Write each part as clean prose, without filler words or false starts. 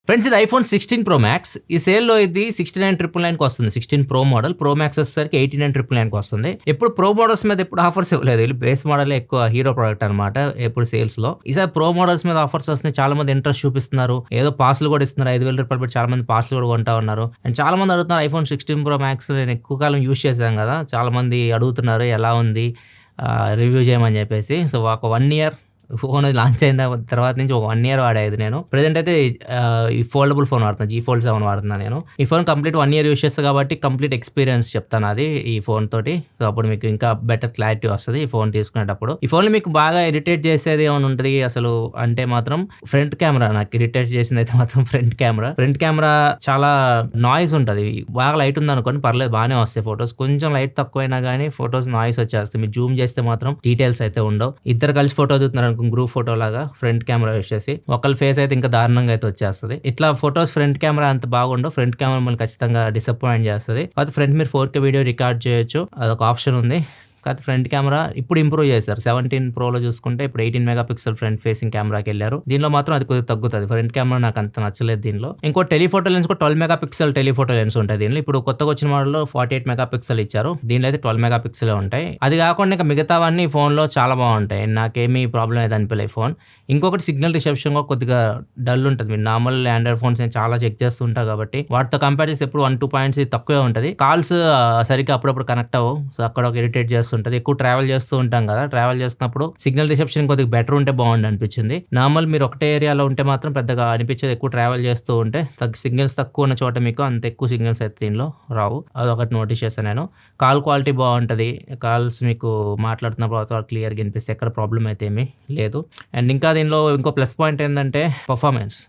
Friends ఇది iPhone 16 pro max. ఈ సేల్లో ఇది 69,999కి వస్తుంది. 16 ప్రో మోడల్. ప్రో మ్యాక్స్ వచ్చేసరికి 89,999కి వస్తుంది. ఎప్పుడు ప్రో మోడల్స్ మీద ఎప్పుడు ఆఫర్స్ ఇవ్వలేదు. వీళ్ళు బేస్ మోడల్ ఎక్కువ హీరో ప్రోడక్ట్ అనమాట ఎప్పుడు సేల్స్ లో. ఈసారి ప్రో మోడల్స్ మీద ఆఫర్స్ వస్తున్నాయి. చాలా మంది ఇంట్రెస్ట్ చూపిస్తున్నారు. ఏదో పాస్లు కూడా ఇస్తున్నారు. 5,000 రూపాయలు పెట్టి చాలా మంది పాస్లు కూడా కొంటా ఉన్నారు. అండ్ చాలా మంది అడుగుతున్నారు ఐఫోన్ 16 ప్రో మ్యాక్స్ నేను ఎక్కువ కాలం యూస్ చేశాను కదా, చాలా మంది అడుగుతున్నారు ఎలా ఉంది రివ్యూ చేయమని చెప్పేసి. సో ఒక 1 ఇయర్ ఫోన్ లాంచ్ అయిన తర్వాత నుంచి ఒక 1 ఇయర్ వాడేది నేను. ప్రెజెంట్ అయితే ఈ ఫోల్డబుల్ ఫోన్ వాడుతున్నాను, G Fold 7 వాడుతున్నాను నేను. ఈ ఫోన్ కంప్లీట్ 1 ఇయర్ యూస్ చేస్తాను కాబట్టి కంప్లీట్ ఎక్స్పీరియన్స్ చెప్తాను అది ఈ ఫోన్ తోటి. సో అప్పుడు మీకు ఇంకా బెటర్ క్లారిటీ వస్తుంది ఈ ఫోన్ తీసుకునేటప్పుడు. ఈ ఫోన్ మీకు బాగా ఇరిటేట్ చేసేది ఏమైనా ఉంటుంది అసలు అంటే మాత్రం ఫ్రంట్ కెమెరా. నాకు ఇరిటేట్ చేసింది అయితే మాత్రం ఫ్రంట్ కెమెరా చాలా నాయిస్ ఉంటుంది. బాగా లైట్ ఉంది అనుకోండి పర్లేదు బాగానే వస్తాయి ఫొటోస్. కొంచెం లైట్ తక్కువైనా కానీ ఫొటోస్ నాయిస్ వచ్చేస్తాయి. మీరు జూమ్ చేస్తే మాత్రం డీటెయిల్స్ అయితే ఉండవు. ఇద్దరు కలిసి ఫోటో చూస్తున్నారు గ్రూప్ ఫోటో లాగా ఫ్రంట్ కెమెరా యూస్ చేసి ఒకళ్ళ ఫేస్ అయితే ఇంకా దారుణంగా అయితే వచ్చేస్తుంది. ఇట్లా ఫొటోస్ ఫ్రంట్ కెమెరా అంత బాగుండవు. ఫ్రంట్ కెమెరా మనకి ఖచ్చితంగా డిసప్పాయింట్ చేస్తుంది. కాకపోతే ఫ్రంట్ మీరు 4K వీడియో రికార్డ్ చేయొచ్చు, అదొక ఆప్షన్ ఉంది. కాకపోతే ఫ్రంట్ కెమెరా ఇప్పుడు ఇంప్రూవ్ చేశారు. 17 ప్రోలో చూసుకుంటే ఇప్పుడు 18 మెగాపిక్సెల్ ఫ్రంట్ ఫేసింగ్ కెమెరాకి వెళ్ళారు. దీనిలో మాత్రం అది కొద్దిగా తగ్గుతుంది. ఫ్రంట్ కెమెరా నాకు అంత నచ్చలేదు దీనిలో. ఇంకో టెలిఫోటో లెన్స్ కూడా 12 మెగాపిక్సెల్ టెలిఫోటో లెన్స్ ఉంటాయి దీనిలో. ఇప్పుడు కొత్తగా వచ్చిన మోడల్లో 48 మెగాపిక్సెల్ ఇచ్చారు. దీనిలో అయితే 12 మెగాపిక్సెల్ ఉంటాయి. అది కాకుండా ఇంకా మిగతావన్నీ ఫోన్లో చాలా బాగుంటాయి. నాకేమీ ప్రాబ్లం అయితే అనిపించలేదు ఫోన్. ఇంకొకటి సిగ్నల్ రిసెప్షన్ కూడా కొద్దిగా డల్ ఉంటుంది. మీరు నార్మల్ ఆండ్రాయిడ్ ఫోన్స్ నేను చాలా చెక్ చేస్తుంటా కాబట్టి వాటితో కంపేర్ చేసి ఎప్పుడు 1-2 పాయింట్స్ తక్కువే ఉంటుంది. కాల్స్ సరిగ్గా అప్పుడప్పుడు కనెక్ట్ అవ్వవు. సో అక్కడ ఒక ఇరిటేట్ చేస్తుంటుంది. ఎక్కువ ట్రావెల్ చేస్తూ ఉంటాం కదా, ట్రావెల్ చేస్తున్నప్పుడు సిగ్నల్ రిసెప్షన్ కొద్దిగా బెటర్ ఉంటే బాగుండి అనిపించింది. నార్మల్ మీరు ఒకటే ఏరియాలో ఉంటే మాత్రం పెద్దగా అనిపించేది. ఎక్కువ ట్రావెల్ చేస్తూ ఉంటే సిగ్నల్స్ తక్కువ ఉన్న చోట మీకు అంత ఎక్కువ సిగ్నల్స్ అయితే దీనిలో రావు. అదొకటి నోటీస్ చేస్తాను నేను. కాల్ క్వాలిటీ బాగుంటుంది. కాల్స్ మీకు మాట్లాడుతున్నప్పుడు క్లియర్గా వినిపిస్తే ఎక్కడ ప్రాబ్లం అయితే ఏమీ లేదు. అండ్ ఇంకా దీనిలో ఇంకో ప్లస్ పాయింట్ ఏంటంటే పర్ఫార్మెన్స్.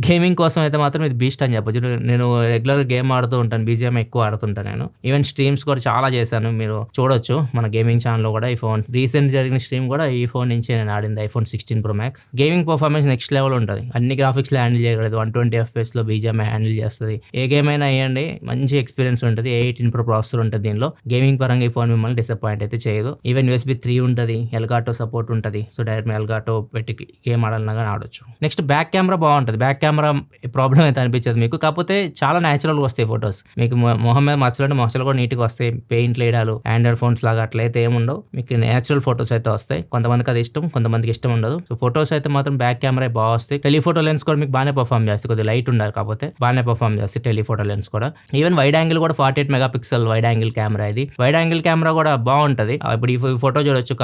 గేమింగ్ కోసం అయితే మాత్రం ఇది బీస్ట్ అని చెప్పొచ్చు. నేను రెగ్యులర్గా గేమ్ ఆడుతూ ఉంటాను, BGM ఎక్కువ ఆడుతుంటాను నేను. ఈవెన్ స్ట్రీమ్స్ కూడా చాలా చేశాను, మీరు చూడొచ్చు మన గేమింగ్ ఛానల్లో కూడా. ఈ ఫోన్ రీసెంట్ జరిగిన స్ట్రీమ్ కూడా ఈ ఫోన్ నుంచి నేను ఆడింది, iPhone 16 pro max. Gaming performance next level ఉంటుంది. అన్ని గ్రాఫిక్స్లో హ్యాండిల్ చేయగలదు. 120 FPS BGM హ్యాండిల్ చేస్తుంది. ఏ గేమ్ అయినా వేయండి మంచి ఎక్స్పీరియన్స్ ఉంటుంది. A18 ప్రో ప్రాసెసర్ ఉంటుంది దీనిలో. గేమింగ్ పరంగా ఈ ఫోన్ మిమ్మల్ని డిసప్పాయింట్ అయితే చేయదు. ఈవెన్ USB 3 ఉంటుంది, ఎల్గాటో సపోర్ట్ ఉంటుంది. సో డైరెక్ట్ ఎల్గాటో పెట్టి గేమ్ ఆడాలన్నా కానీ ఆడొచ్చు. నెక్స్ట్ బ్యాక్ కెమెరా బాగుంటుంది. బ్యాక్ కెమెరా ప్రాబ్లం అయితే అనిపించదు మీకు. కాకపోతే చాలా న్యాచురల్గా వస్తాయి ఫొటోస్. మీకు మొహం మీద మచ్చలు కూడా నీట్గా వస్తాయి. పెయింట్ లేడాలు ఆండ్రాయిడ్ ఫోన్స్ లాగా అట్లయితే ఏముండవు. మీకు న్యాచురల్ ఫొటోస్ అయితే వస్తాయి. కొంతమందికి అది ఇష్టం, కొంతమందికి ఇష్టం ఉండదు. సో ఫొటోస్ అయితే మాత్రం బ్యాక్ కెమెరా బాగా వస్తాయి. టెలిఫోటో లెన్స్ కూడా మీకు బాగానే పర్ఫామ్ చేస్తాయి. కొద్దిగా లైట్ ఉండాలి కాకపోతే బాగానే పర్ఫామ్ చేస్తాయి టెలిఫోటో లెన్స్ కూడా. ఈవెన్ వైడ్ యాంగిల్ కూడా 48 మెగాపిక్సెల్ వైడ్ యాంగిల్ కెమెరా ఇది. వైడ్ యాంగిల్ కెమెరా కూడా బాగుంటుంది. ఇప్పుడు ఈ ఫోటో చూడొచ్చు.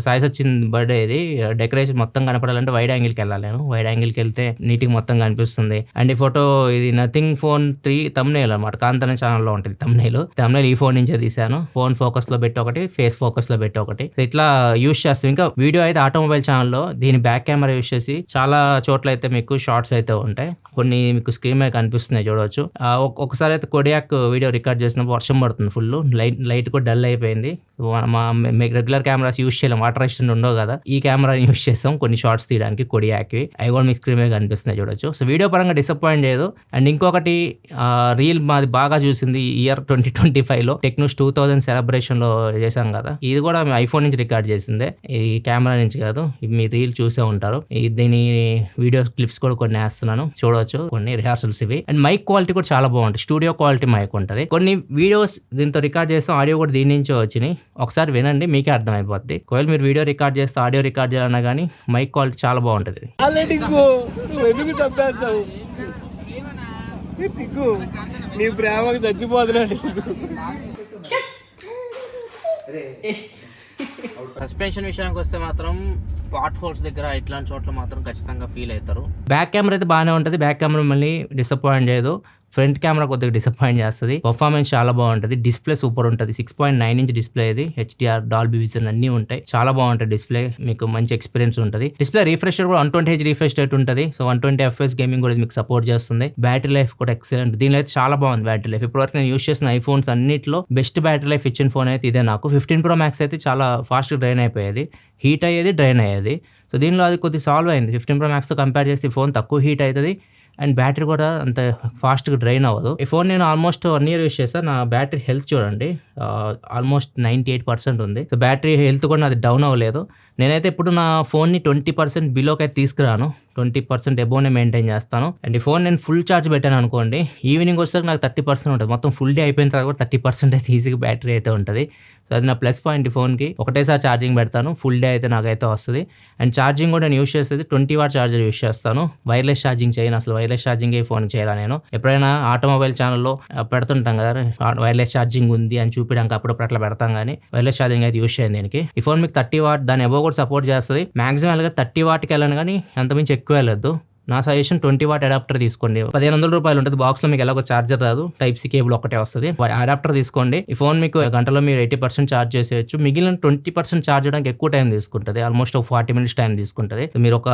సాయి సచిన్ బర్త్డే ఇది. డెకరేషన్ మొత్తం కనపడాలంటే వైడ్ యాంగిల్కి వెళ్ళాలి నేను. వైడ్ యాంగిల్కి వెళ్తే నీట్గా మొత్తం కనిపిస్తుంది. అండ్ ఈ ఫోటో ఇది నథింగ్ ఫోన్ 3 thumbnail అనమాట. కాంతన ఛానల్లో ఉంటుంది thumbnail ఈ ఫోన్ నుంచే తీసాను. ఫోన్ ఫోకస్ లో పెట్టి ఒకటి, ఫేస్ ఫోకస్ లో పెట్టి ఒకటి. సో ఇట్లా యూస్ చేస్తాం. ఇంకా వీడియో అయితే ఆటోమొబైల్ ఛానల్లో దీని బ్యాక్ కెమెరా యూస్ చేసి చాలా చోట్ల అయితే మీకు షార్ట్స్ అయితే ఉంటాయి. కొన్ని మీకు స్క్రీన్ మీద కనిపిస్తున్నాయి చూడవచ్చు. ఒకసారి అయితే కొడియాక్ వీడియో రికార్డ్ చేసినప్పుడు వర్షం పడుతుంది ఫుల్. లైట్ కూడా డల్ అయిపోయింది. రెగ్యులర్ కెమెరాస్ యూస్ చేయలేం, వాటర్ రెసిస్టెంట్ ఉండవు కదా. ఈ కెమెరాని యూస్ చేస్తాం కొన్ని షార్ట్స్ తీయడానికి కొడియాక్వి. అవి కూడా మీకు స్క్రీన్ మీద కనిపిస్తున్నాయి చూడొచ్చు. సో వీడియో పరంగా డిసప్పాయింట్ చేయదు. అండ్ ఇంకొకటి రీల్ మాది బాగా చూసింది ఇయర్ 2025లో టెక్నోస్ 2000 సెలబ్రేషన్ లో చేశాం కదా. ఇది కూడా మీ ఐఫోన్ నుంచి రికార్డ్ చేసిందే, ఈ కెమెరా నుంచి కాదు. మీ రీల్ చూసే ఉంటారు. దీని వీడియో క్లిప్స్ కూడా కొన్ని వేస్తున్నాను చూడవచ్చు, కొన్ని రిహార్సల్స్ ఇవి. అండ్ మైక్ క్వాలిటీ కూడా చాలా బాగుంటుంది. స్టూడియో క్వాలిటీ మైక్ ఉంటుంది. కొన్ని వీడియోస్ దీంతో రికార్డ్ చేస్తాం, ఆడియో కూడా దీని నుంచే వచ్చినాయి. ఒకసారి వినండి మీకే అర్థమైపోద్ది. ఒకవేళ మీరు వీడియో రికార్డ్ చేస్తే ఆడియో రికార్డ్ చేయాలన్నా కానీ మైక్ క్వాలిటీ చాలా బాగుంటుంది. నీ ప్రేమకు చచ్చిపోతున్నాడు. సస్పెన్షన్ విషయానికి వస్తే మాత్రం పాట్ హోల్స్ దగ్గర ఇట్లాంటి చోట్ల మాత్రం ఖచ్చితంగా ఫీల్ అవుతారు. బ్యాక్ కెమెరా అయితే బాగానే ఉంటుంది. బ్యాక్ కెమెరా మళ్ళీ డిసప్పాయింట్ చేయదు. ఫ్రంట్ కెమెరా కొద్దిగా డిసప్పాయింట్ చేస్తుంది. పర్ఫార్మెన్స్ చాలా బాగుంటుంది. డిస్ప్లే సూపర్ ఉంటుంది. 6.9 ఇంచ్ డిస్ప్లే ఇది. HDR డాల్బీ విజన్ అన్ని ఉంటాయి. చాలా బాగుంటుంది డిస్ప్లే. మీకు మంచి ఎక్స్పీరియన్స్ ఉంటుంది. డిస్ప్లే రిఫ్రెష్ కూడా 120Hz రిఫ్రెష్ రేట్ ఉంటుంది. సో 120 FPS గేమింగ్ కూడా మీకు సపోర్ట్ చేస్తుంది. బ్యాటరీ లైఫ్ కూడా ఎక్సలెంట్. దీనిలో అయితే చాలా బాగుంది బ్యాటరీ లైఫ్. ఇప్పటివరకు నేను యూస్ చేసిన ఐఫోన్స్ అన్నిట్లో బెస్ట్ బ్యాటరీ లైఫ్ ఇచ్చిన ఫోన్ అయితే ఇదే నాకు. 15 ప్రో మ్యాక్స్ అయితే చాలా ఫాస్ట్ డ్రైన్ అయిపోయేది, హీట్ అయ్యేది, డ్రైన్ అయ్యేది. సో దీనిలో అది కొద్దిగా సాల్వ్ అయింది. 15 ప్రో మ్యాక్స్తో కంపేర్ చేస్తే ఫోన్ తక్కువ హీట్ అవుతుంది అండ్ బ్యాటరీ కూడా అంత ఫాస్ట్గా డ్రైన్ అవ్వదు. ఈ ఫోన్ నేను ఆల్మోస్ట్ 1 year యూస్ చేస్తాను. నా బ్యాటరీ హెల్త్ చూడండి ఆల్మోస్ట్ 98% ఉంది. సో బ్యాటరీ హెల్త్ కూడా నాది డౌన్ అవ్వలేదు. నేనైతే ఇప్పుడు నా ఫోన్ని 20% బిలోకి అయితే తీసుకురాను, 20% ఎబోనే మెయింటైన్ చేస్తాను. అండ్ ఈ ఫోన్ నేను ఫుల్ ఛార్జ్ పెట్టాను అనుకోండి, ఈవినింగ్ వచ్చేసరికి నాకు 30% ఉంటుంది. మొత్తం ఫుల్ డే అయిపోయిన తర్వాత కూడా 30% అయితే ఈజీగా బ్యాటరీ అయితే ఉంటుంది. సో అది నా ప్లస్ పాయింట్. ఈ ఫోన్కి ఒకటేసారి ఛార్జింగ్ పెడతాను, ఫుల్ డే అయితే నాకైతే వస్తుంది. అండ్ ఛార్జింగ్ కూడా నేను యూస్ చేసేది 20 వాట్ ఛార్జర్ యూస్ చేస్తాను. వైర్లెస్ ఛార్జింగ్ చేయను, అసలు వైర్లెస్ ఛార్జింగ్ ఈ ఫోన్ చేయాలి. నేను ఎప్పుడైనా ఆటోమొబైల్ ఛానల్లో పెడుతుంటాం కదా వైర్లెస్ ఛార్జింగ్ ఉంది అని చూపించడానికి, అప్పుడప్పుడు అట్లా పెడతాం, కానీ వైర్లెస్ ఛార్జింగ్ అయితే యూస్ చేయండి దీనికి. ఈ ఫోన్ మీకు 30 వాట్ దాని ఎబో కూడా సపోర్ట్ చేస్తుంది. మాక్సిమం వెళ్ళగా 30 వాట్కి వెళ్ళను, కానీ అంతమించి ఎక్కువ వెళ్ళొద్దు. నా సజెషన్ 20 వాట్ అడాప్టర్ తీసుకోండి. 1500 రూపాయలు ఉంటుంది బాక్స్ లో. మీకు ఎలాగో ఛార్జర్ రాదు, టైప్ సి కేబుల్ ఒకటే వస్తుంది. అడాప్టర్ తీసుకోండి. ఈ ఫోన్ మీకు గంటలో మీరు 80% ఛార్జ్ చేసేయచ్చు. మిగిలిన 20% ఛార్జ్ చేయడానికి ఎక్కువ టైం తీసుకుంటుంది, ఆల్మోస్ట్ ఒక 40 మినిట్స్ టైం తీసుకుంటుంది. మీరు ఒక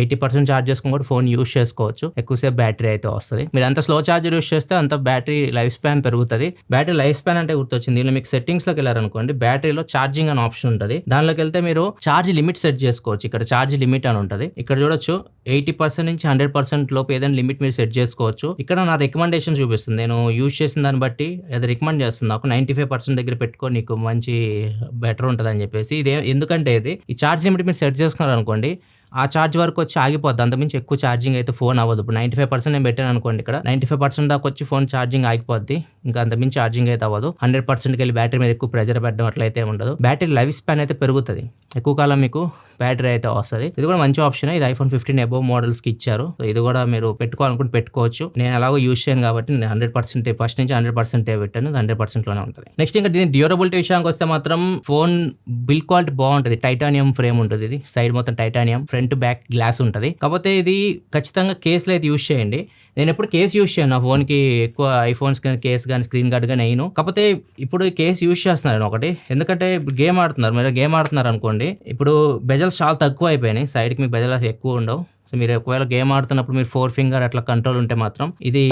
80% ఛార్జ్ చేసుకుని కూడా ఫోన్ యూస్ చేసుకోవచ్చు, ఎక్కువసేపు బ్యాటరీ అయితే వస్తుంది. మీరు అంత స్లో ఛార్జర్ యూస్ చేస్తే అంత బ్యాటరీ లైఫ్ స్పాన్ పెరుగుతుంది. బ్యాటరీ లైఫ్ స్పాన్ అంటే గుర్తొచ్చింది, దీనిలో మీకు సెట్టింగ్స్ లోకి వెళ్ళారనుకోండి, బ్యాటరీలో ఛార్జింగ్ అనే ఆప్షన్ ఉంటుంది. దానిలోకి వెళ్తే మీరు ఛార్జ్ లిమిట్ సెట్ చేసుకోవచ్చు. ఇక్కడ ఛార్జ్ లిమిట్ అని ఉంటుంది, ఇక్కడ చూడొచ్చు 80% నుంచి 100% లోపు ఏదైనా లిమిట్ మీరు సెట్ చేసుకోవచ్చు. ఇక్కడ నా రికమెండేషన్ చూపిస్తుంది, నేను యూజ్ చేసిన దాన్ని బట్టి అది రికమెండ్ చేస్తుంది నాకు. 95% దగ్గర పెట్టుకో, నీకు మంచి బెటర్ ఉంటుంది అని చెప్పేసి. ఇది ఎందుకంటే ఈ ఛార్జ్ లిమిట్ మీరు సెట్ చేసుకున్నారు అనుకోండి, ఆ ఛార్జ్ వరకు వచ్చి ఆగిపోద్ది, అంతమించి ఎక్కువ ఛార్జింగ్ అయితే ఫోన్ అవ్వదు. ఇప్పుడు 95% నేను పెట్టాను అనుకోండి, ఇక్కడ 95% దాకా వచ్చి ఫోన్ ఛార్జింగ్ ఆగిపోద్ది, ఇంకా అంతమించి ఛార్జింగ్ అయితే అవ్వదు. 100%కి వెళ్ళి బ్యాటరీ మీద ఎక్కువ ప్రెజర్ పెట్టడం అట్లయితే ఉండదు. బ్యాటరీ లైఫ్ స్పాన్ అయితే పెరుగుతుంది, ఎక్కువ కాలం మీకు బ్యాటరీ అయితే వస్తుంది. ఇది కూడా మంచి ఆప్షన్. ఇది iPhone 15 అబోవ్ మోడల్స్ కి ఇచ్చారు. సో ఇది కూడా మీరు పెట్టుకోవాలనుకుంటే పెట్టుకోవచ్చు. నేను ఎలాగో యూజ్ చేయను కాబట్టి నేను 100% ఫస్ట్ నుంచి 100% పెట్టాను, 100% లోనే ఉంటుంది. నెక్స్ట్ ఇంకా దీని డ్యూరబిలిటీ విషయానికి వస్తే మాత్రం ఫోన్ బిల్డ్ క్వాలిటీ బాగుంటుంది. టైటానియం ఫ్రేమ్ ఉంటుంది, ఇది సైడ్ మొత్తం టైటానియం, ఫ్రంట్ బ్యాక్ గ్లాస్ ఉంటుంది. కాకపోతే ఇది ఖచ్చితంగా కేసులో అయితే యూజ్ చేయండి. నేను ఎప్పుడు కేసు యూజ్ చేయను నా ఫోన్కి, ఎక్కువ ఐఫోన్స్ కానీ కేసు కానీ స్క్రీన్ గార్డ్ కానీ అయిను. కాకపోతే ఇప్పుడు కేసు యూజ్ చేస్తున్నాను ఒకటి, ఎందుకంటే ఇప్పుడు గేమ్ ఆడుతున్నారు, మీరు గేమ్ ఆడుతున్నారు అనుకోండి, ఇప్పుడు బెజల్స్ చాలా తక్కువ అయిపోయినాయి, సైడ్కి మీకు బెజల్స్ ఎక్కువ ఉండవు. సో మీరు ఒకవేళ గేమ్ ఆడుతున్నప్పుడు మీరు 4 ఫింగర్ అట్లా కంట్రోల్ ఉంటే మాత్రం ఇది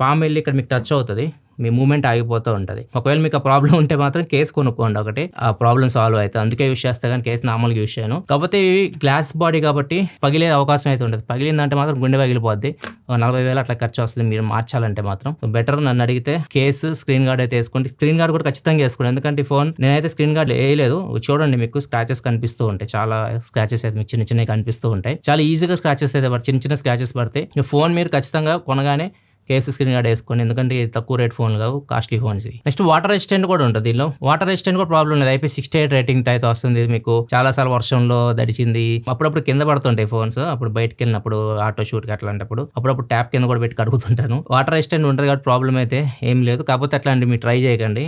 పామ్ వెళ్ళి ఇక్కడ మీకు టచ్ అవుతుంది, మీ మూమెంట్ ఆగిపోతూ ఉంటుంది. ఒకవేళ మీకు ఆ ప్రాబ్లం ఉంటే మాత్రం కేసు కొనుక్కోండి ఒకటి, ఆ ప్రాబ్లం సాల్వ్ అవుతుంది. అందుకే యూస్ చేస్తే కానీ కేసు నార్మల్గా యూస్ చేయను. కాకపోతే ఇవి గ్లాస్ బాడీ కాబట్టి పగిలే అవకాశం అయితే ఉంటుంది. పగిలిందంటే మాత్రం గుండె పగిలిపోద్ది, 40,000 అట్లా ఖర్చు వస్తుంది మీరు మార్చాలంటే మాత్రం. బెటర్ నన్ను అడిగితే కేసు స్క్రీన్ గార్డ్ అయితే వేసుకోండి. స్క్రీన్ గార్డ్ కూడా ఖచ్చితంగా వేసుకోండి, ఎందుకంటే ఈ ఫోన్ నేనైతే స్క్రీన్ గార్డ్ వేయలేదు. చూడండి మీకు స్క్రాచెస్ కనిపిస్తూ ఉంటాయి, చాలా స్క్రాచెస్ అయితే మీకు చిన్న చిన్నవి కనిపిస్తూ ఉంటాయి. చాలా ఈజీగా స్క్రాచెస్ అయితే చిన్న చిన్న స్క్రాచెస్ పడతాయి. ఈ ఫోన్ మీరు ఖచ్చితంగా కొనగానే కేఎఫ్సీ స్క్రీన్ గార్డ్ వేసుకోండి, ఎందుకంటే తక్కువ రేట్ ఫోన్ కావు, costly phones. Next water resistant కూడా ఉంటుంది దీనిలో. వాటర్ రెసిస్టెంట్ కూడా ప్రాబ్లం లేదు, IP68 రేటింగ్ అయితే వస్తుంది. మీకు చాలా సార్లు వర్షంలో దడిచింది, అప్పుడప్పుడు కింద పడుతుంటాయి ఫోన్స్, అప్పుడు బయటకు వెళ్ళినప్పుడు ఆటో షూట్కి అట్లాంటప్పుడు అప్పుడప్పుడు ట్యాప్ కింద కూడా పెట్టి కడుగుతుంటాను. వాటర్ రెసిస్టెంట్ ఉంటుంది కాబట్టి ప్రాబ్లం అయితే ఏం లేదు. కాకపోతే అట్లాంటి మీరు ట్రై చేయకండి,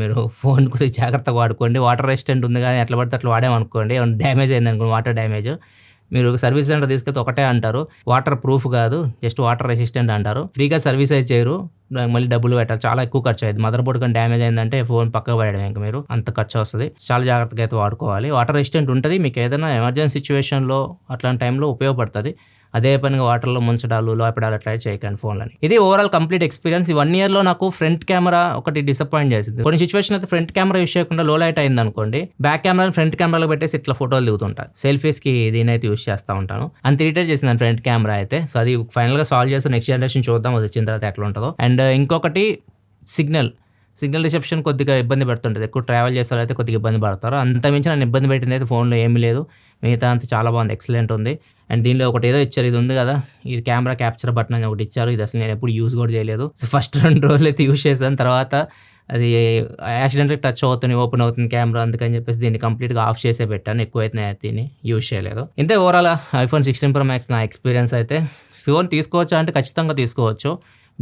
మీరు ఫోన్ కొద్దిగా జాగ్రత్తగా వాడుకోండి. వాటర్ రెసిస్టెంట్ ఉంది కానీ ఎట్లా పడితే అట్లా వాడామనుకోండి, డ్యామేజ్ అయింది అనుకోండి, వాటర్ డ్యామేజ్, మీరు సర్వీస్ సెంటర్ తీసుకెళ్తే ఒకటే అంటారు, వాటర్ ప్రూఫ్ కాదు, జస్ట్ వాటర్ రెసిస్టెంట్ అంటారు. ఫ్రీగా సర్వీస్ అయితే చేయరు, మళ్ళీ డబ్బులు పెట్టాలి, చాలా ఎక్కువ ఖర్చు అయ్యింది. మదర్ బోర్డ్ కానీ డ్యామేజ్ అయిందంటే ఫోన్ పక్కకు పడడం, ఇంకా మీరు అంత ఖర్చు వస్తుంది. చాలా జాగ్రత్తగా అయితే వాడుకోవాలి. వాటర్ రెసిస్టెంట్ ఉంటుంది, మీకు ఏదైనా ఎమర్జెన్సీ సిచ్యువేషన్లో అట్లాంటి టైంలో ఉపయోగపడుతుంది. అదే పనిగా వాటర్లో ముంచడాలు లోపడాలు అట్లా చేయకండి ఫోన్లని. ఇది ఓవరాల్ కంప్లీట్ ఎక్స్పీరియన్స్. ఈ 1 ఇయర్లో నాకు ఫ్రంట్ కెమెరా ఒకటి డిసప్పాయింట్ చేసింది. కొన్ని సిచ్యువేషన్ అయితే ఫ్రంట్ కెమెరా యూస్ చేయకుండా లో లైట్ అయింది అనుకోండి, బ్యాక్ కెమెరా ఫ్రంట్ కెమెరాలో పెట్టేసి ఇట్లా ఫోటోలు దిగుతుంటాను. సెల్ఫీస్కి దీని అయితే యూస్ చేస్తూ ఉంటాను. అంత ఇరిటేట్ చేసింది ఫ్రంట్ కెమెరా అయితే. సో అది ఫైనల్గా సాల్వ్ చేస్తే నెక్స్ట్ జనరేషన్ చూద్దాం, అది వచ్చిన తర్వాత ఎట్లా ఉంటుందో. అండ్ ఇంకొకటి సిగ్నల్ రిసెప్షన్ కొద్దిగా ఇబ్బంది పెడుతుంటుంది. ఎక్కువ ట్రావెల్ చేసే అయితే కొద్దిగా ఇబ్బంది పడతారు. అంత మించి నన్ను ఇబ్బంది పెట్టింది అయితే ఫోన్లో ఏమీ లేదు, మిగతా అంతా చాలా బాగుంది, ఎక్సలెంట్ ఉంది. అండ్ దీనిలో ఒకటి ఏదో ఇచ్చారు, ఇది ఉంది కదా, ఇది కెమెరా క్యాప్చర్ బటన్ అని ఒకటి ఇచ్చారు. ఇది అసలు నేను ఎప్పుడు యూజ్ కూడా చేయలేదు. ఫస్ట్ 2 రోజులు అయితే యూజ్ చేశాను, తర్వాత అది యాక్సిడెంట్గా టచ్ అవుతుంది, ఓపెన్ అవుతుంది కెమెరా, అందుకని చెప్పేసి దీన్ని కంప్లీట్గా ఆఫ్ చేసే పెట్టాను. ఎక్కువైతే నేను దీన్ని యూజ్ చేయలేదు. ఇంతే ఓవరాల్ iPhone 16 Pro Max నా ఎక్స్పీరియన్స్ అయితే. ఫోన్ తీసుకోవచ్చా అంటే ఖచ్చితంగా తీసుకోవచ్చు,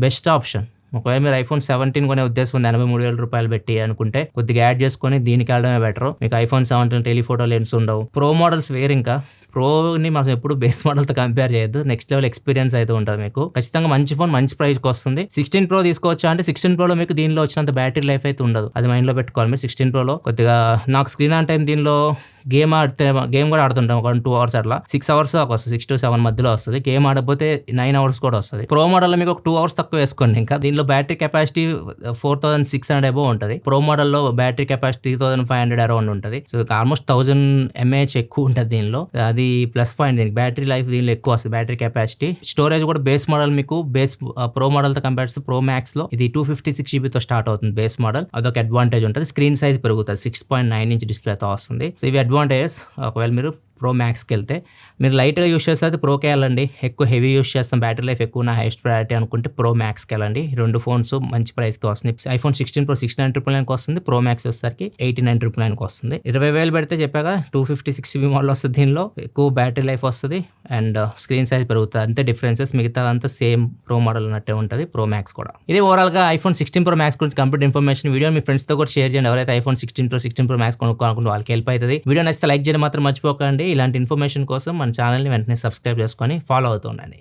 బెస్ట్ ఆప్షన్. ఒకవేళ మీరు iPhone 17 కొనే ఉద్దేశం ఉంది 83,000 రూపాయలు పెట్టి అనుకుంటే కొద్దిగా యాడ్ చేసుకొని దీనికి వెళ్ళడమే బెటర్. మీకు iPhone 17 టెలిఫోటో లెన్స్ ఉండవు, ప్రో మోడల్స్ వేరు. ఇంకా ప్రోని మనం ఎప్పుడు బేస్ మోడల్తో కంపేర్ చేయొద్దు, నెక్స్ట్ లెవెల్ ఎక్స్పీరియన్స్ అయితే ఉంటుంది మీకు. ఖచ్చితంగా మంచి ఫోన్, మంచి ప్రైస్కి వస్తుంది. 16 Pro తీసుకోవచ్చా అంటే 16 Proలో మీకు దీనిలో వచ్చినంత బ్యాటరీ లైఫ్ అయితే ఉండదు, అది మైండ్లో పెట్టుకోవాలి మీరు. 16 Proలో కొద్దిగా నాకు స్క్రీన్ ఆన్ టైం దీనిలో గేమ్ కూడా ఆడుతుంటాం, ఒక 2 hours అట్లా, 6 hours దాకా వస్తుంది, 6 to 7 మధ్యలో వస్తుంది. గేమ్ ఆడకపోతే 9 hours కూడా వస్తుంది. ప్రో మోడల్లో మీకు ఒక 2 hours తక్కువ వేసుకోండి. ఇంకా దీనిలో దీనిలో బ్యాటరీ కెపాసిటీ 4600 అబోవ్ ఉంటుంది. ప్రో మోడల్లో బ్యాటరీ కెపాసిటీ 3500 అరౌండ్ ఉంటుంది. సో ఆల్మోస్ట్ 1000 mAh ఎక్కువ ఉంటుంది దీనిలో. అది ప్లస్ పాయింట్. దీనికి బ్యాటరీ లైఫ్ దీనిలో ఎక్కువ వస్తుంది, బ్యాటరీ కెపాసిటీ. స్టోరేజ్ కూడా బేస్ మోడల్ మీకు ప్రో మోడల్ తో కంపేర్ చేస్తే ప్రో మ్యాక్స్ లో ఇది 256 GB తో స్టార్ట్ అవుతుంది బేస్ మోడల్. అదొక అడ్వాంటేజ్ ఉంటుంది. స్క్రీన్ సైజ్ పెరుగుతుంది, 6.9 ఇంచ్ డిస్ప్లేతో వస్తుంది. సో ఇవి అడ్వాంటేజెస్. ఒకవేళ మీరు ప్రో మ్యాక్స్కి వెళ్తే మీరు లైట్గా యూస్ చేస్తే అది ప్రోకే వెళ్ళండి. ఎక్కువ హెవీ యూస్ చేస్తాం, బ్యాటరీ లైఫ్ ఎక్కువ, నా హైయెస్ట్ ప్రయారిటీ అనుకుంటే ప్రో మ్యాక్స్కి వెళ్ళండి. రెండు ఫోన్స్ మంచి ప్రైస్కి వస్తుంది. ఐఫోన్ 16 Pro 69,999 వస్తుంది. ప్రో మ్యాక్స్ వచ్చేసరికి 89,999 వస్తుంది. 20,000 పెడితే చెప్పాగా 256 GB మోడల్ వస్తుంది. దీనిలో ఎక్కువ బ్యాటరీ లైఫ్ వస్తుంది అండ్ స్క్రీన్ సైజ్ పెరుగుతుంది. అంతే డిఫరెన్సెస్, మిగతా అంతా సేమ్ ప్రో మోడల్ ఉన్నట్టే ఉంటుంది ప్రో మ్యాక్స్ కూడా. ఇది ఓవరాల్గా ఐఫోన్ 16 Pro Max గురించి కంప్లీట్ ఇన్ఫర్మేషన్. వీడియో మీ ఫ్రెండ్స్తో కూడా షేర్ చేయండి. ఎవరైతే ఐఫోన్ 16 Pro Max కొనుక్కోవాలనుకుంటే వాళ్ళకి హెల్ప్ అవుతుంది. వీడియో నచ్చితే లైక్ చేయడం మాత్రం మర్చిపోకండి. ఇలాంటి ఇన్ఫర్మేషన్ కోసం మన ఛానల్ని వెంటనే సబ్స్క్రైబ్ చేసుకొని ఫాలో అవుతూ ఉండండి.